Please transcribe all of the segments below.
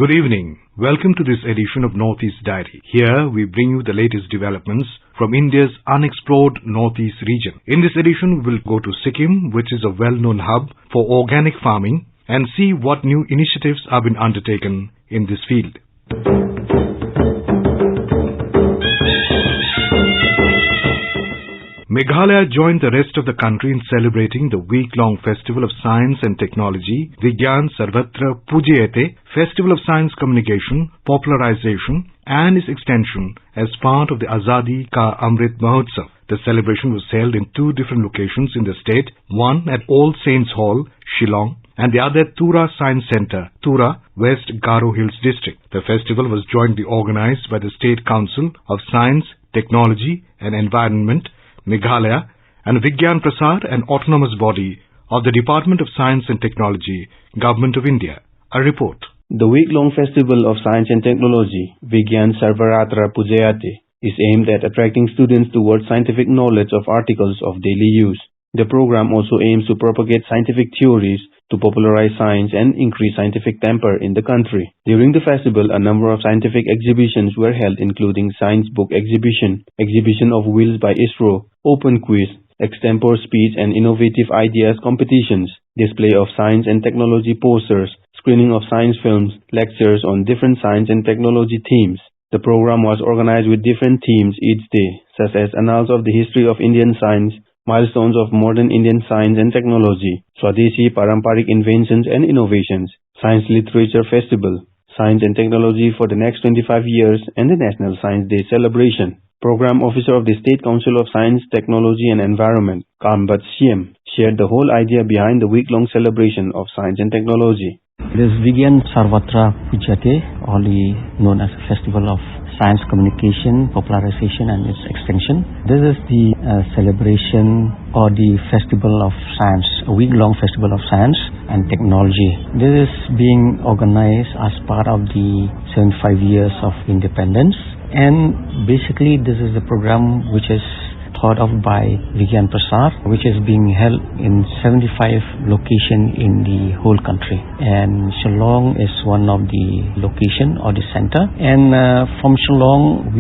Good evening. Welcome to this edition of Northeast Diary. Here we bring you the latest developments from India's unexplored Northeast region. In this edition, we will go to Sikkim, which is a well-known hub for organic farming, and see what new initiatives have been undertaken in this field. Meghalaya joined the rest of the country in celebrating the week-long Festival of Science and Technology, Vigyan Sarvatra Pujayate, Festival of Science Communication, Popularization and its extension as part of the Azadi Ka Amrit Mahotsav. The celebration was held in two different locations in the state, one at All Saints Hall, Shillong, and the other at Tura Science Centre, Tura, West Garo Hills District. The festival was jointly organized by the State Council of Science, Technology and Environment, Meghalaya, and Vigyan Prasar, an autonomous body of the Department of Science and Technology, Government of India. A report. The week-long Festival of Science and Technology, Vigyan Sarvatra Pujayate, is aimed at attracting students towards scientific knowledge of articles of daily use. The program also aims to propagate scientific theories, to popularize science and increase scientific temper in the country. During the festival, a number of scientific exhibitions were held, including Science Book Exhibition, Exhibition of Wheels by ISRO, Open Quiz, Extempore Speech and Innovative Ideas Competitions, Display of Science and Technology Posters, Screening of Science Films, Lectures on different science and technology themes. The program was organized with different themes each day, such as Annals of the History of Indian Science, Milestones of Modern Indian Science and Technology, Swadeshi Paramparik Inventions and Innovations, Science Literature Festival, Science and Technology for the next 25 years, and the National Science Day celebration. Program Officer of the State Council of Science, Technology and Environment, Kambat Siem, shared the whole idea behind the week-long celebration of science and technology. This Vigyan Sarvatra Pujayate, only known as a festival of science communication, popularization and its extension. This is the celebration or the festival of science, a week-long festival of science and technology. This is being organized as part of the 75 years of independence, and basically this is the program which is thought of by Vigyan Prasar, which is being held in 75 locations in the whole country. And Shillong is one of the location or the center. And from Shillong,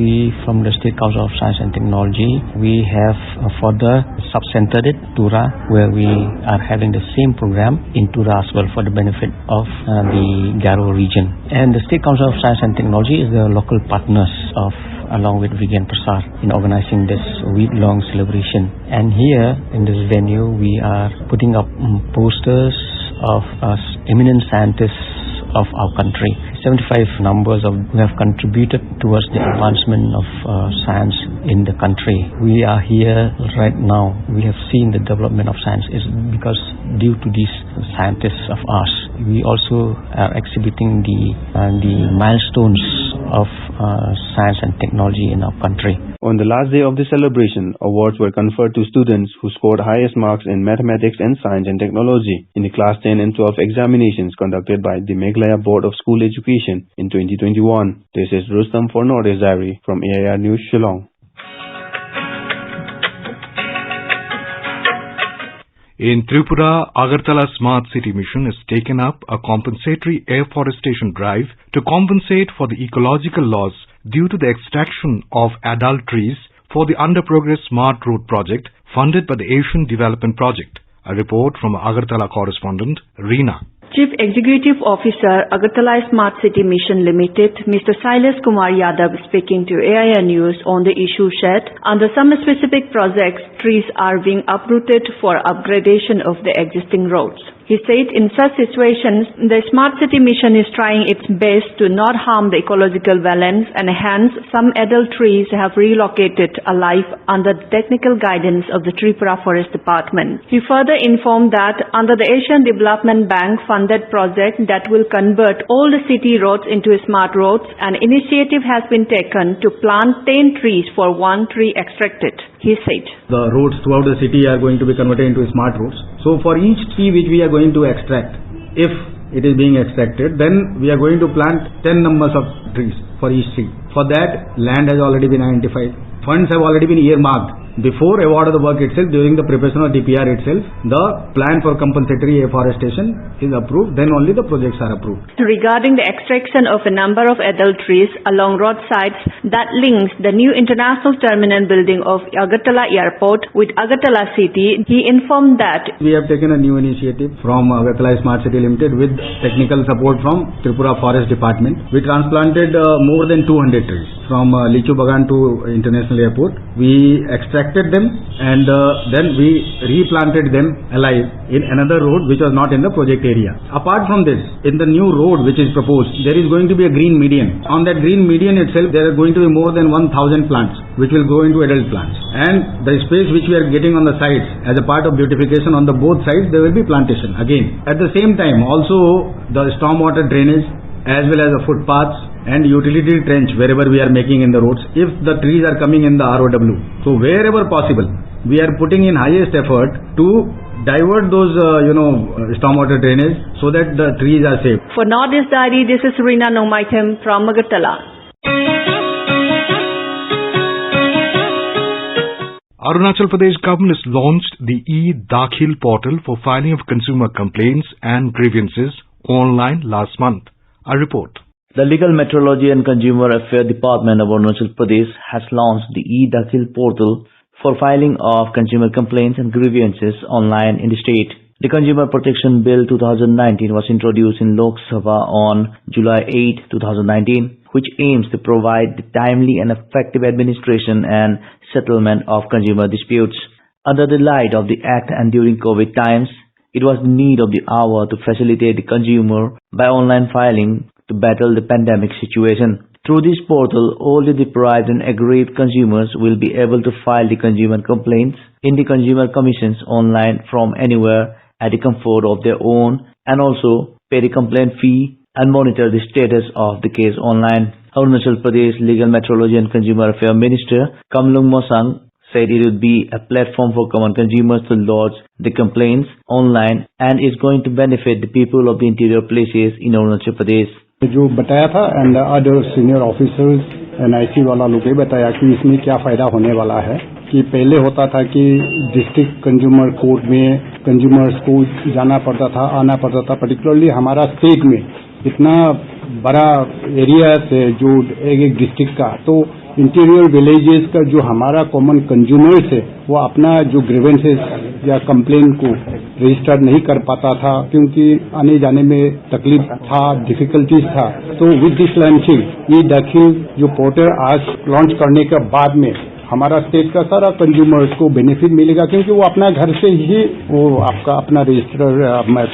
from the State Council of Science and Technology, we have further sub-centered it, Tura, where we are having the same program in Tura as well for the benefit of the Garo region. And the State Council of Science and Technology is the local partners along with Vigyan Prasar in organizing this week-long celebration. And here in this venue, we are putting up posters of eminent scientists of our country. 75 numbers who have contributed towards the advancement of science in the country. We are here right now. We have seen the development of science is because due to these scientists of ours. We also are exhibiting the milestones of science and technology in our country. On the last day of the celebration, awards were conferred to students who scored highest marks in mathematics and science and technology in the class 10 and 12 examinations conducted by the Meghalaya Board of School Education in 2021. This is Rustam for Northeast Diary from AIR News, Shillong. In Tripura, Agartala Smart City Mission has taken up a compensatory afforestation drive to compensate for the ecological loss due to the extraction of adult trees for the under-progress Smart Road project funded by the Asian Development Project. A report from Agartala correspondent Reena. Chief Executive Officer, Agartala Smart City Mission Limited, Mr. Silas Kumar Yadav speaking to AIR News on the issue shared. Under some specific projects, trees are being uprooted for upgradation of the existing roads. He said in such situations, the Smart City Mission is trying its best to not harm the ecological balance, and hence some adult trees have relocated alive under the technical guidance of the Tripura Forest Department. He further informed that under the Asian Development Bank funded project that will convert all the city roads into smart roads, an initiative has been taken to plant 10 trees for 1 tree extracted. He said, the roads throughout the city are going to be converted into smart roads. So for each tree which we are going to extract, if it is being extracted, then we are going to plant 10 numbers of trees for each tree. For that, land has already been identified. Funds have already been earmarked. Before award of the work itself, during the preparation of DPR itself, the plan for compensatory afforestation is approved, then only the projects are approved. Regarding the extraction of a number of adult trees along roadsides that links the new international terminal building of Agartala Airport with Agartala city, he informed that we have taken a new initiative from Agartala Smart City Limited with technical support from Tripura Forest Department. We transplanted more than 200 trees from Lichu Bagan to International Airport. We extracted them and then we replanted them alive in another road which was not in the project area. Apart from this, in the new road which is proposed, there is going to be a green median. On that green median itself, there are going to be more than 1,000 plants which will go into adult plants. And the space which we are getting on the sides as a part of beautification on the both sides, there will be plantation again. At the same time, also the stormwater drainage as well as the footpaths and utility trench wherever we are making in the roads, if the trees are coming in the ROW. So wherever possible, we are putting in highest effort to divert those stormwater drainage so that the trees are safe. For Northeast Diary, this is Rina Nomaitem from Agartala. Arunachal Pradesh government has launched the e-Dakhil portal for filing of consumer complaints and grievances online last month. A report. The Legal Metrology and Consumer Affairs Department of Arunachal Pradesh has launched the e-Dakhil portal for filing of consumer complaints and grievances online in the state. The Consumer Protection Bill 2019 was introduced in Lok Sabha on July 8, 2019, which aims to provide the timely and effective administration and settlement of consumer disputes. Under the light of the Act and during COVID times, it was the need of the hour to facilitate the consumer by online filing to battle the pandemic situation. Through this portal, all the deprived and aggrieved consumers will be able to file the consumer complaints in the consumer commissions online from anywhere at the comfort of their own, and also pay the complaint fee and monitor the status of the case online. Arunachal Pradesh Legal Metrology and Consumer Affairs Minister Kamlung Mosang said it would be a platform for common consumers to lodge the complaints online and is going to benefit the people of the interior places in Arunachal Pradesh. जो बताया था and other senior officers NIC वाला लोग भी बताया कि इसमें क्या फायदा होने वाला है कि पहले होता था कि डिस्ट्रिक्ट कंज्यूमर कोर्ट में कंज्यूमर्स को जाना पड़ता था, आना पड़ता था। पर्टिकुलरली हमारा स्टेट में इतना बड़ा एरिया है जो एक डिस्ट्रिक्ट का, तो इंटीरियर विलेजेस का जो हमारा कॉमन कंज्यूमर्स है वो अपना जो ग्रीवेंसेस या कंप्लेन को रजिस्टर नहीं कर पाता था क्योंकि आने जाने में तकलीफ था, डिफिकल्टीज था। तो विद दिस लॉन्चिंग ये दाखिल जो पोर्टल आज लॉन्च करने के बाद में हमारा स्टेट का सारा कंज्यूमर्स को बेनिफिट मिलेगा क्योंकि वो अपना घर से ही वो आपका अपना रजिस्टर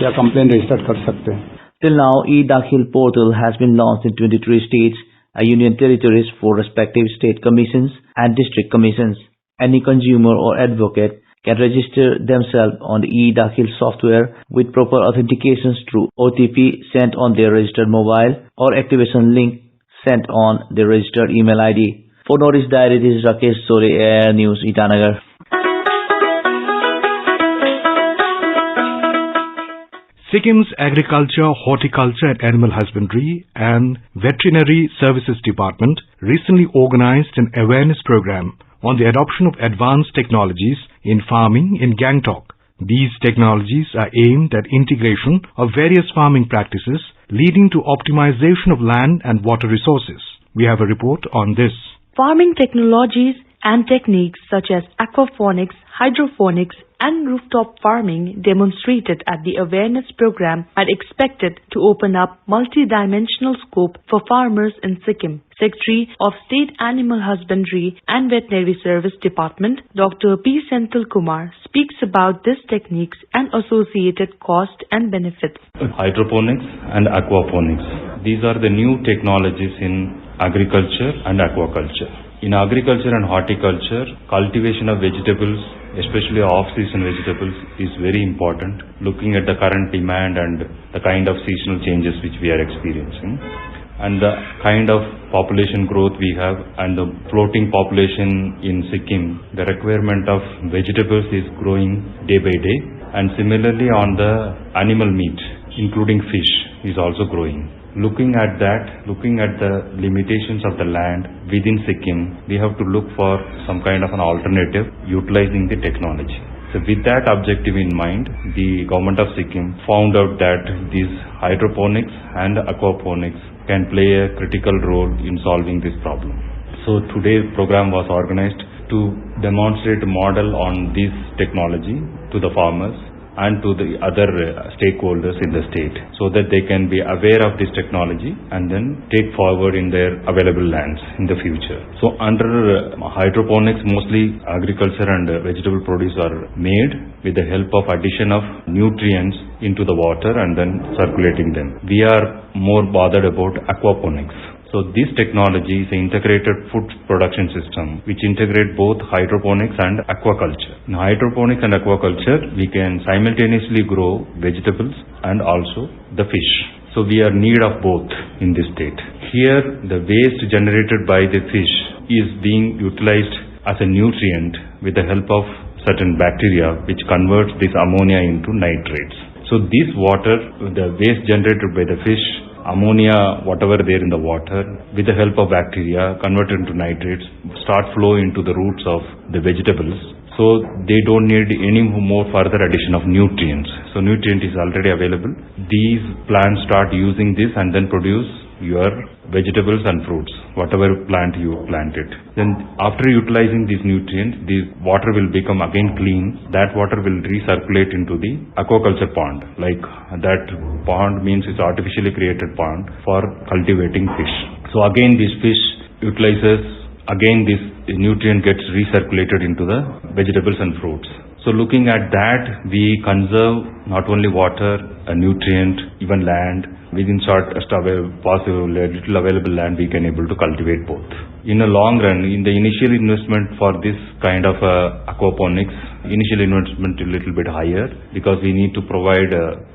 या कंप्लेन रजिस्टर कर सकते हैं। Till now, e-Dakhil portal has been launched in 23 states, union territories for respective state commissions and district commissions. Any consumer or advocate can register themselves on the e-Dakhil software with proper authentications through OTP sent on their registered mobile or activation link sent on their registered email ID. For Northeast Diary, this is Rakesh Sore, Air News, Itanagar. Sikkim's Agriculture, Horticulture and Animal Husbandry and Veterinary Services Department recently organized an awareness program on the adoption of advanced technologies in farming in Gangtok. These technologies are aimed at integration of various farming practices leading to optimization of land and water resources. We have a report on this. Farming technologies and techniques such as aquaponics, hydroponics and rooftop farming demonstrated at the awareness program are expected to open up multi-dimensional scope for farmers in Sikkim. Secretary of State Animal Husbandry and Veterinary Service Department, Dr. P. Senthil Kumar, speaks about these techniques and associated cost and benefits. Hydroponics and aquaponics. These are the new technologies in agriculture and aquaculture. In agriculture and horticulture, cultivation of vegetables, especially off-season vegetables, is very important, looking at the current demand and the kind of seasonal changes which we are experiencing. And the kind of population growth we have and the floating population in Sikkim, the requirement of vegetables is growing day by day. And similarly on the animal meat, including fish, is also growing. looking at the limitations of the land within Sikkim, we have to look for some kind of an alternative utilizing the technology. So with that objective in mind, the government of Sikkim found out that these hydroponics and aquaponics can play a critical role in solving this problem. So today's program was organized to demonstrate a model on this technology to the farmers and to the other stakeholders in the state so that they can be aware of this technology and then take forward in their available lands in the future. So under hydroponics, mostly agriculture and vegetable produce are made with the help of addition of nutrients into the water and then circulating them. We are more bothered about aquaponics. So this technology is an integrated food production system which integrate both hydroponics and aquaculture. In hydroponics and aquaculture, we can simultaneously grow vegetables and also the fish. So we are in need of both in this state. Here, the waste generated by the fish is being utilized as a nutrient with the help of certain bacteria which converts this ammonia into nitrates. So this water, the waste generated by the fish, ammonia, whatever there in the water, with the help of bacteria, converted into nitrates, start flow into the roots of the vegetables. So they don't need any more further addition of nutrients. So nutrient is already available. These plants start using this and then produce your vegetables and fruits, whatever plant you planted. Then after utilizing these nutrients, the water will become again clean. That water will recirculate into the aquaculture pond. Like that pond means it's artificially created pond for cultivating fish. So again this fish utilizes, again this nutrient gets recirculated into the vegetables and fruits. So looking at that, we conserve not only water, a nutrient, even land. Within little available land, we can able to cultivate both. In the long run, in the initial investment for this kind of aquaponics, initial investment a little bit higher because we need to provide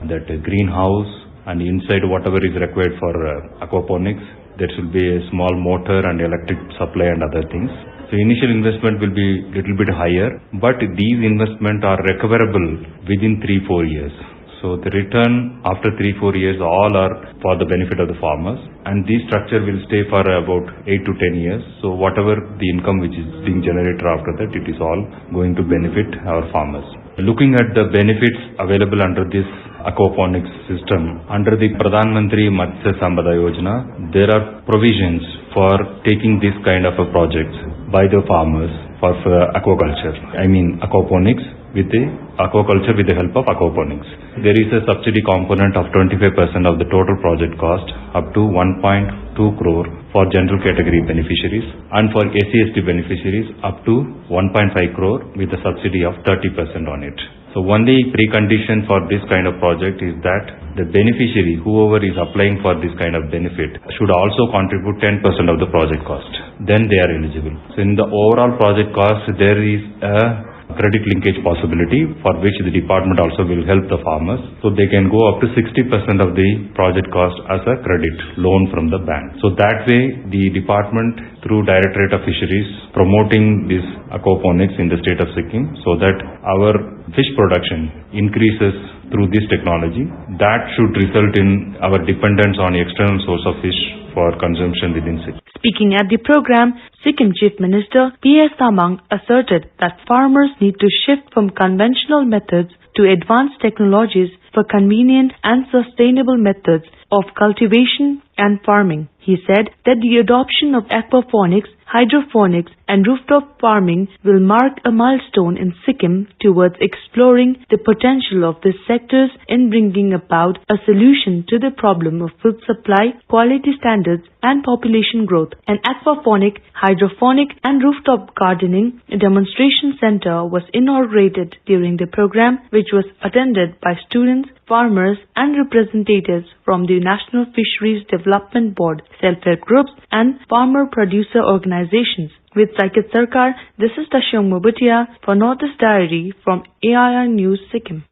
that greenhouse and inside whatever is required for aquaponics. There should be a small motor and electric supply and other things. So initial investment will be little bit higher, but these investments are recoverable within 3-4 years. So the return after 3-4 years all are for the benefit of the farmers, and this structure will stay for about 8 to 10 years. So whatever the income which is being generated after that, it is all going to benefit our farmers. Looking at the benefits available under this aquaponics system, under the Pradhan Mantri Matsya Sampada Yojana, there are provisions for taking this kind of a project by the farmers for aquaculture. I mean aquaponics with the aquaculture with the help of aquaponics. There is a subsidy component of 25% of the total project cost up to 1.2 crore for general category beneficiaries, and for SC/ST beneficiaries up to 1.5 crore with a subsidy of 30% on it. So only precondition for this kind of project is that the beneficiary, whoever is applying for this kind of benefit, should also contribute 10% of the project cost. Then they are eligible. So in the overall project cost, there is a credit linkage possibility for which the department also will help the farmers. So they can go up to 60% of the project cost as a credit loan from the bank. So that way the department through Directorate of Fisheries promoting this aquaponics in the state of Sikkim so that our fish production increases through this technology. That should result in our dependence on external source of fish for consumption within Sikkim. Speaking at the program, Sikkim Chief Minister P.S. Tamang asserted that farmers need to shift from conventional methods to advanced technologies for convenient and sustainable methods of cultivation and farming. He said that the adoption of aquaponics, hydroponics and rooftop farming will mark a milestone in Sikkim towards exploring the potential of these sectors in bringing about a solution to the problem of food supply, quality standards and population growth. An aquaponic, hydroponic and rooftop gardening demonstration center was inaugurated during the program, which was attended by students, farmers and representatives from the National Fisheries Development Board, self-help groups and farmer producer organizations. With Saket Sarkar, this is Tashyong Mobutia for Northeast Diary from AIR News Sikkim.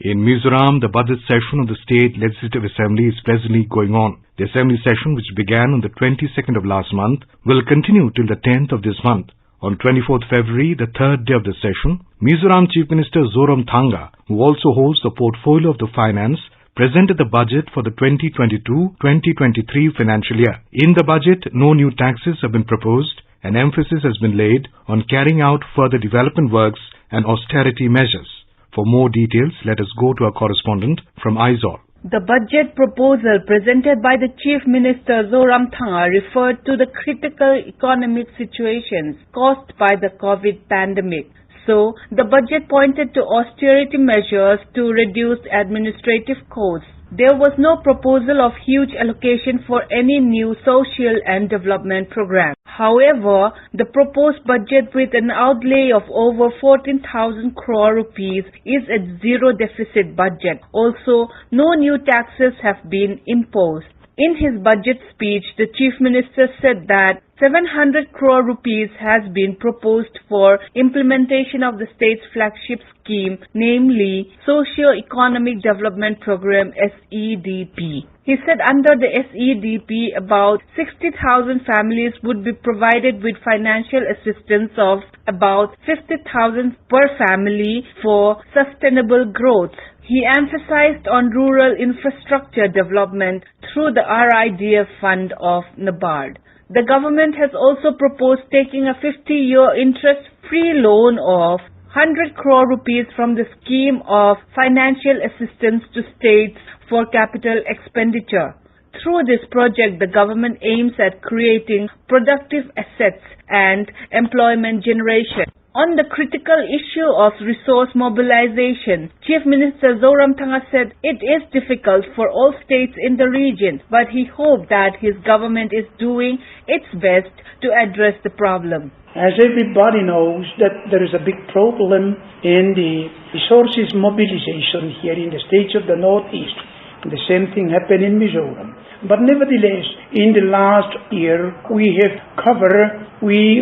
In Mizoram, the budget session of the State Legislative Assembly is presently going on. The Assembly session, which began on the 22nd of last month, will continue till the 10th of this month. On 24th February, the third day of the session, Mizoram Chief Minister Zoram Thanga, who also holds the portfolio of the finance, presented the budget for the 2022-2023 financial year. In the budget, no new taxes have been proposed and emphasis has been laid on carrying out further development works and austerity measures. For more details, let us go to our correspondent from Aizawl. The budget proposal presented by the Chief Minister Zoram Thanga referred to the critical economic situations caused by the COVID pandemic. So, the budget pointed to austerity measures to reduce administrative costs. There was no proposal of huge allocation for any new social and development program. However, the proposed budget with an outlay of over 14,000 crore rupees is a zero deficit budget. Also, no new taxes have been imposed. In his budget speech, the Chief Minister said that 700 crore rupees has been proposed for implementation of the state's flagship scheme, namely Socio-Economic Development Program SEDP. He said under the SEDP, about 60,000 families would be provided with financial assistance of about 50,000 per family for sustainable growth. He emphasized on rural infrastructure development through the RIDF fund of NABARD. The government has also proposed taking a 50-year interest-free loan of 100 crore rupees from the scheme of financial assistance to states for capital expenditure. Through this project, the government aims at creating productive assets and employment generation. On the critical issue of resource mobilization, Chief Minister Zoram Thanga said it is difficult for all states in the region, but he hoped that his government is doing its best to address the problem. As everybody knows that there is a big problem in the resources mobilization here in the states of the Northeast. The same thing happened in Mizoram. But nevertheless, in the last year, we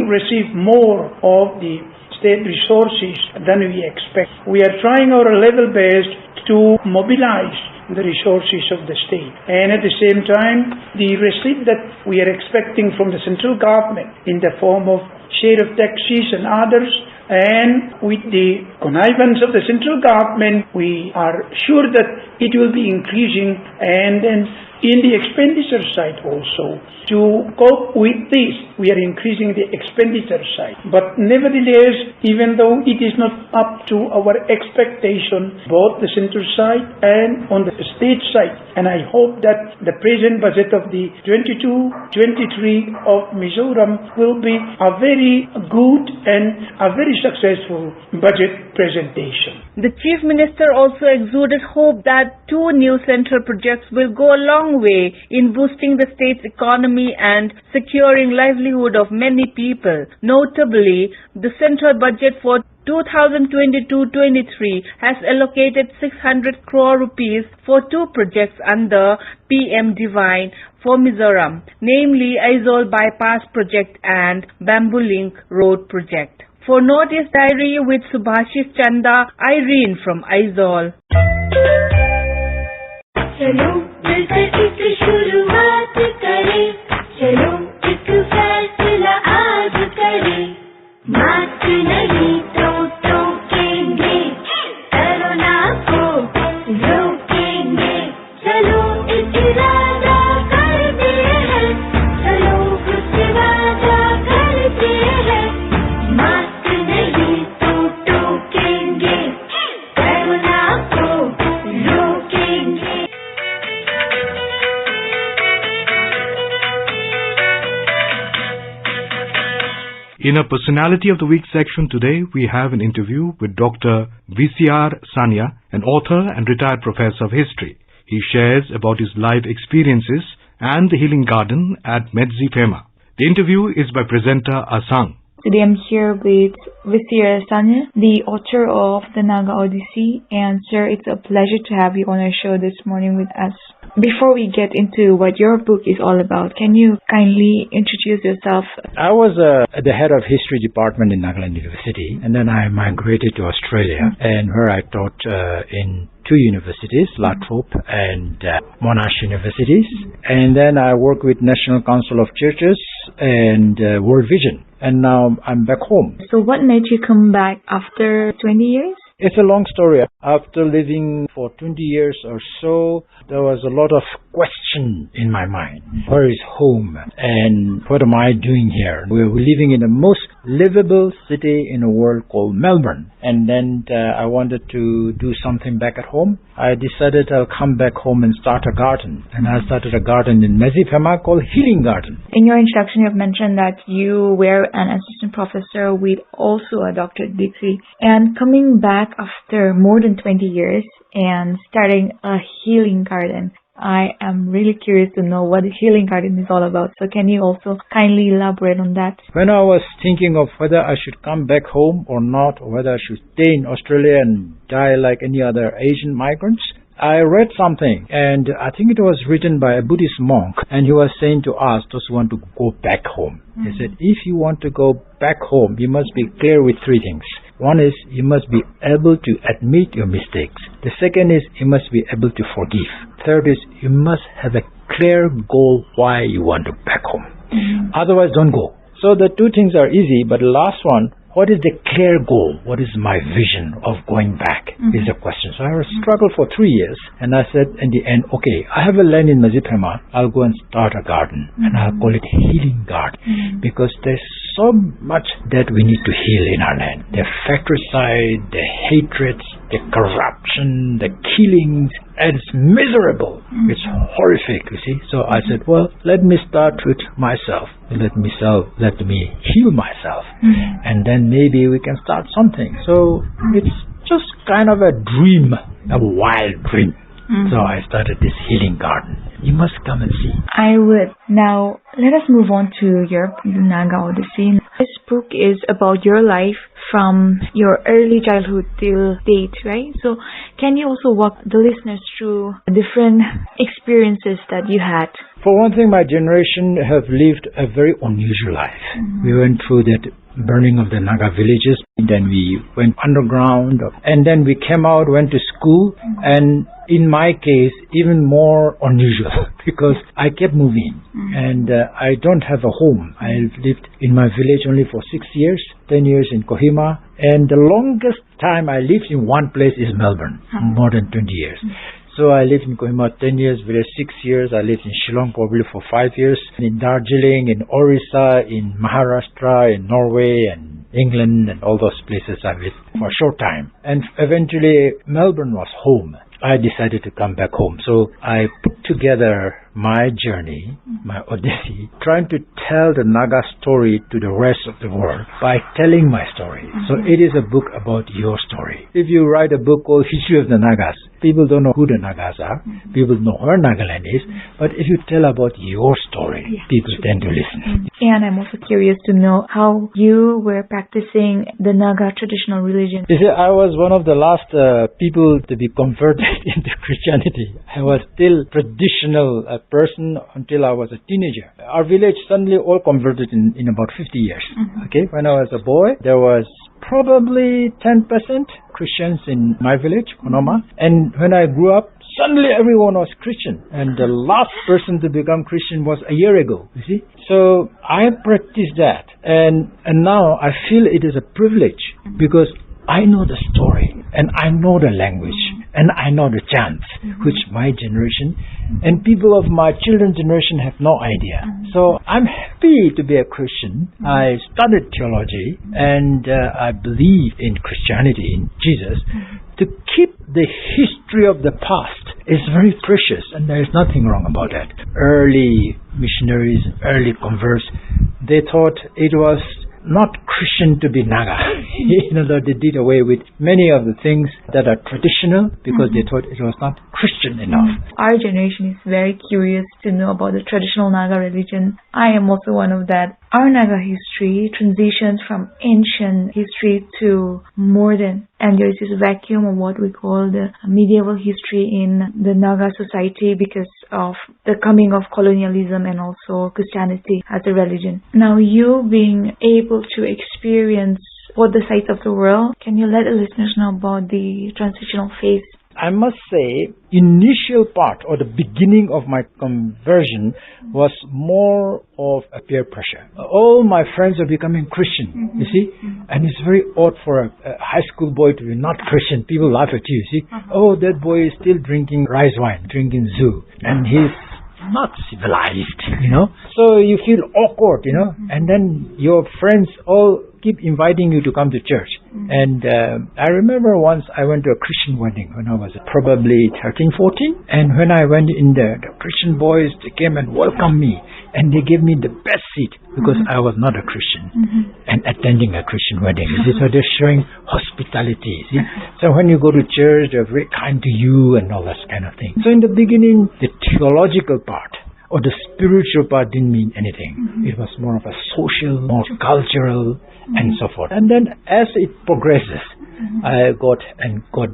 received more of the state resources than we expect. We are trying our level best to mobilize the resources of the state. And at the same time, the receipt that we are expecting from the central government in the form of share of taxes and others, and with the connivance of the central government, we are sure that it will be increasing, and then in the expenditure side also. To cope with this, we are increasing the expenditure side. But nevertheless, even though it is not up to our expectation, both the central side and on the state side, and I hope that the present budget of the 22-23 of Mizoram will be a very good and a very successful budget presentation. The Chief Minister also exuded hope that 2 new central projects will go a long way in boosting the state's economy and securing livelihood of many people. Notably, the central budget for 2022-23 has allocated 600 crore rupees for 2 projects under PM Divine for Mizoram, namely Aizawl Bypass Project and Bamboo Link Road Project. For Northeast Diary with Subhashis Chanda, Irene from Aizawl. चलो मिलकर एक शुरुआत करें, चलो एक फैसला आज करें, मास्क नहीं तो टोकेंगे, कोरोना को रोकेंगे, चलो एक इरादा करते हैं, चलो कुछ वादा करते हैं, मास्क नहीं तो टोकेंगे, कोरोना को रोकेंगे. In our Personality of the Week section today, we have an interview with Dr. VCR Sanya, an author and retired professor of history. He shares about his life experiences and the healing garden at Medzi Fema. The interview is by presenter Asang. Today I'm here with VCR Sanya, the author of the Naga Odyssey. And sir, it's a pleasure to have you on our show this morning with us. Before we get into what your book is all about, can you kindly introduce yourself? I was the head of history department in Nagaland University, and then I migrated to Australia, and where I taught in 2 universities, La Trobe and Monash universities. And then I worked with National Council of Churches and World Vision. And now I'm back home. So what made you come back after 20 years? It's a long story. After living for 20 years or so, there was a lot of question in my mind. Where is home? And what am I doing here? We're living in the most livable city in the world called Melbourne. And then I wanted to do something back at home. I decided I'll come back home and start a garden. And I started a garden in Meziphema called Healing Garden. In your introduction, you have mentioned that you were an assistant professor with also a doctorate degree. And coming back after more than 20 years and starting a healing garden, I am really curious to know what the healing garden is all about. So can you also kindly elaborate on that? When I was thinking of whether I should come back home or not, or whether I should stay in Australia and die like any other Asian migrants, I read something, and I think it was written by a Buddhist monk, and he was saying to us, those who want to go back home. He said, if you want to go back home, you must be clear with three things. One is, you must be able to admit your mistakes. The second is, you must be able to forgive. Third is, you must have a clear goal why you want to back home. Otherwise, don't go. So the two things are easy, but the last one, what is the clear goal? What is my vision of going back is the question. So I struggled for 3 years, and I said in the end, okay, I have a land in Meziphema. I'll go and start a garden, and I'll call it Healing Garden, because there's so much that we need to heal in our land. The fratricide, the hatreds, the corruption, the killings, and it's miserable. It's horrific, you see. So I said, well, let me start with myself. Let me heal myself. And then maybe we can start something. So it's just kind of a dream, a wild dream. So I started this healing garden. You must come and see. I would. Now, let us move on to your Naga Odyssey. This book is about your life from your early childhood till date, right? So can you also walk the listeners through different experiences that you had? For one thing, my generation have lived a very unusual life. We went through that burning of the Naga villages, then we went underground, and then we came out, went to school, and in my case, even more unusual because I kept moving and I don't have a home. I lived in my village only for 6 years, 10 years in Kohima, and the longest time I lived in one place is Melbourne, more than 20 years. So I lived in Kohima 10 years, village 6 years. I lived in Shillong probably for 5 years. In Darjeeling, in Orissa, in Maharashtra, in Norway, and England, and all those places I lived for a short time. And eventually Melbourne was home. I decided to come back home. So I put together my journey, my odyssey, trying to tell the Naga story to the rest of the world by telling my story. So it is a book about your story. If you write a book called History of the Nagas, people don't know who the Nagas are. People know where Nagaland is. But if you tell about your story, people tend to listen. And I'm also curious to know how you were practicing the Naga traditional religion. You see, I was one of the last people to be converted into Christianity. I was still traditional person until I was a teenager. Our village suddenly all converted in about 50 years. Okay, when I was a boy, there was probably 10% Christians in my village, Konoma. And when I grew up, suddenly everyone was Christian. And the last person to become Christian was a year ago, you see. So I practiced that. And now I feel it is a privilege because I know the story and I know the language and I know the chants, which my generation and people of my children's generation have no idea. So I'm happy to be a Christian. I studied theology and I believe in Christianity, in Jesus. To keep the history of the past is very precious and there is nothing wrong about that. Early missionaries, early converts, they thought it was not Christian to be Naga. They did away with many of the things that are traditional because they thought it was not Christian enough. Our generation is very curious to know about the traditional Naga religion. I am also one of that. Our Naga history transitions from ancient history to modern, and there is this vacuum of what we call the medieval history in the Naga society because of the coming of colonialism and also Christianity as a religion. Now, you being able to experience both the sides of the world, can you let the listeners know about the transitional phase? I must say, initial part or the beginning of my conversion was more of a peer pressure. All my friends are becoming Christian, you see, and it's very odd for a high school boy to be not Christian. People laugh at you, see. Oh, that boy is still drinking rice wine, drinking zoo, and he's not civilized, you know. So you feel awkward, you know, and then your friends all keep inviting you to come to church. And I remember once I went to a Christian wedding when I was probably 13, 14. And when I went in there, the Christian boys, they came and welcomed me. And they gave me the best seat because I was not a Christian and attending a Christian wedding. So they're showing hospitality. See? So when you go to church, they're very kind to you and all that kind of thing. So in the beginning, the theological part or the spiritual part didn't mean anything. It was more of a social, more cultural, and so forth. And then as it progresses, I got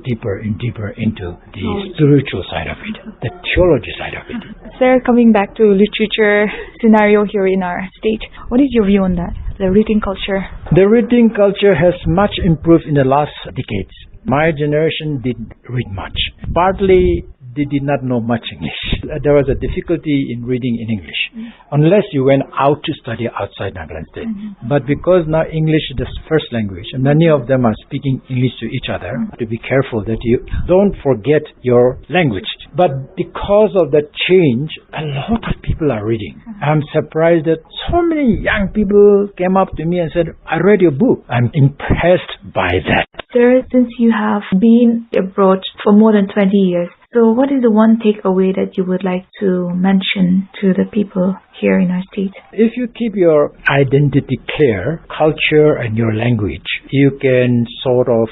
deeper and deeper into the spiritual side of it, the theology side of it. Sir, coming back to literature scenario here in our state, what is your view on that, the reading culture? The reading culture has much improved in the last decades. My generation didn't read much. Partly they did not know much English. There was a difficulty in reading in English, unless you went out to study outside Nagaland State. But because now English is the first language, and many of them are speaking English to each other, to be careful that you don't forget your language. But because of that change, a lot of people are reading. I'm surprised that so many young people came up to me and said, I read your book. I'm impressed by that. Sir, since you have been abroad for more than 20 years, so what is the one takeaway that you would like to mention to the people here in our state? If you keep your identity clear, culture and your language, you can sort of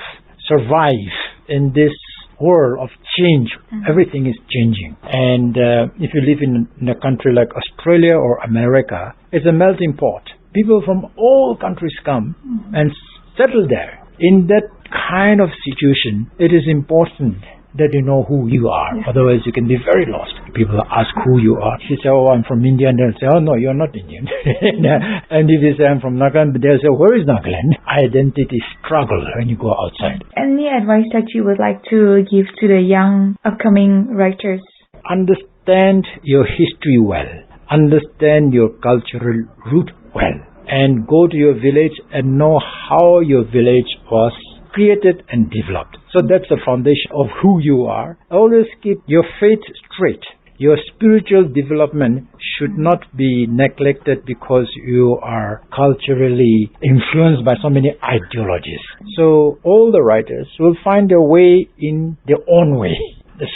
survive in this world of change. Everything is changing. And if you live in a country like Australia or America, it's a melting pot. People from all countries come and settle there. In that kind of situation, it is important that you know who you are. Otherwise, you can be very lost. People ask who you are. If you say, oh, I'm from India, and they'll say, oh, no, you're not Indian. And if you say, I'm from Nagaland, they'll say, where is Nagaland? Identity struggle when you go outside. Any advice that you would like to give to the young upcoming writers? Understand your history well. Understand your cultural root well. And go to your village and know how your village was created and developed. So that's the foundation of who you are. Always keep your faith straight. Your spiritual development should not be neglected because you are culturally influenced by so many ideologies. So all the writers will find their way in their own way.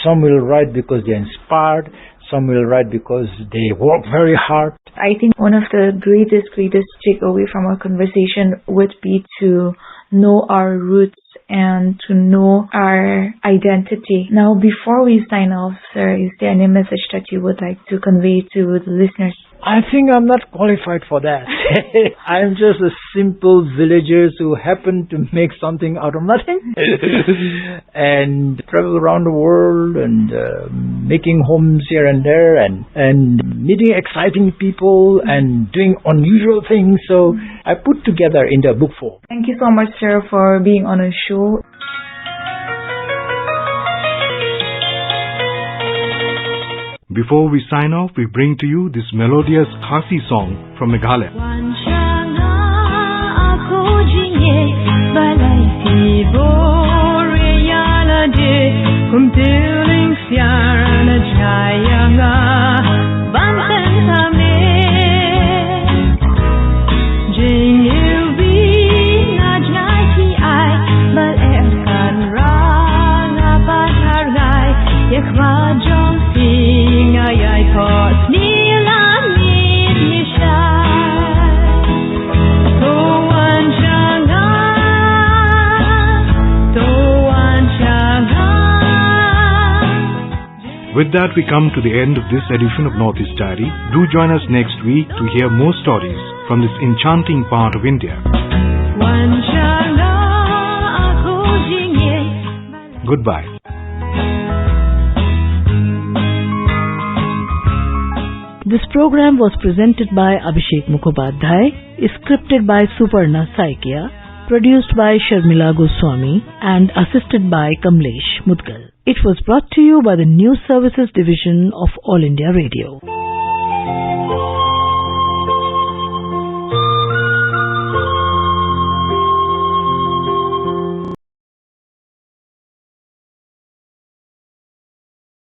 Some will write because they're inspired. Some will write because they work very hard. I think one of the greatest takeaway from our conversation would be to know our roots and to know our identity. Now, before we sign off, sir, is there any message that you would like to convey to the listeners? I think I'm not qualified for that. I'm just a simple villager who happened to make something out of nothing and travel around the world and making homes here and there and meeting exciting people and doing unusual things. So I put together in the book form. Thank you so much, sir, for being on our show. Before we sign off, we bring to you this melodious Khasi song from Meghalaya. With that, we come to the end of this edition of Northeast Diary. Do join us next week to hear more stories from this enchanting part of India. Goodbye. This program was presented by Abhishek Mukhopadhyay, scripted by Suparna Saikia, produced by Sharmila Goswami, and assisted by Kamlesh Mudgal. It was brought to you by the News Services Division of All India Radio.